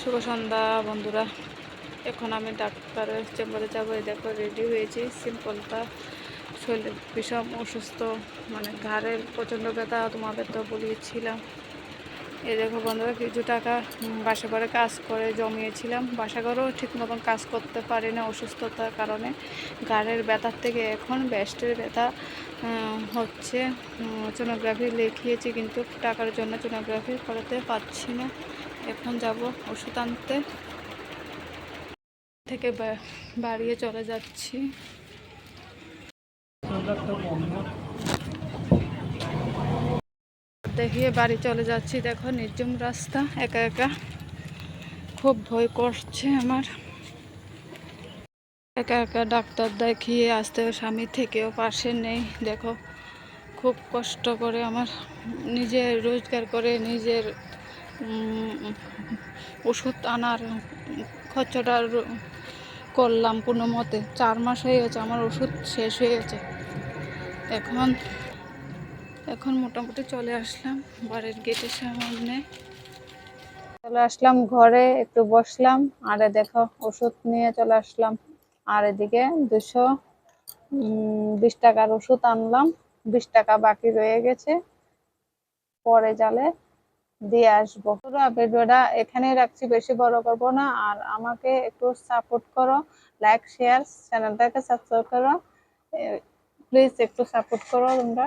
শুভ সন্ধ্যা বন্ধুরা। এখন আমি ডাক্তারের চেম্বারে যাবো। এই দেখো রেডি হয়েছি। সিম্পলটা শরীর ভীষণ অসুস্থ, মানে ঘাড়ের প্রচণ্ড ব্যথা, তোমাদের তো বলিয়েছিলাম। এই দেখো বন্ধুরা, কিছু টাকা বাসা ঘরে কাজ করে জমিয়েছিলাম। বাসা ঘরেও ঠিক মতন কাজ করতে পারি না অসুস্থতার কারণে। ঘাড়ের ব্যথার থেকে এখন ব্যাস্টের ব্যথা হচ্ছে। সোনোগ্রাফি লিখিয়েছি, কিন্তু টাকার জন্য সোনোগ্রাফি করাতে পারছি না। এখন যাব ওষুধ আনতে, থেকে বাড়িয়ে চলে যাচ্ছি। দেখিয়ে বাড়ি চলে যাচ্ছি। দেখো নির্জন রাস্তা, একা একা খুব ভয় করছে আমার। একা একা ডাক্তার দেখিয়ে আসতে, স্বামী থেকেও পাশে নেই। দেখো খুব কষ্ট করে আমার নিজের রোজগার করে নিজের ওষুধ আনার খরচটা করলাম কোনো মতে। 4 মাস হয়ে গেছে, আমার ওষুধ শেষ হয়ে গেছে। এখন মোটামুটি চলে আসলাম বাড়ির গেটের সামনে। চলে আসলাম ঘরে, একটু বসলাম, আর দেখো ওষুধ নিয়ে চলে আসলাম। আর এদিকে 220 টাকার ওষুধ আনলাম, 20 টাকা বাকি রয়ে গেছে, পরে জালে দিয়ে আসবো। পুরো ভিডিওটা এখানে রাখছি, বেশি বড় করবো না। আর আমাকে একটু সাপোর্ট করো, লাইক শেয়ার, চ্যানেলটাকে সাবস্ক্রাইব করো, প্লিজ একটু সাপোর্ট করো তোমরা।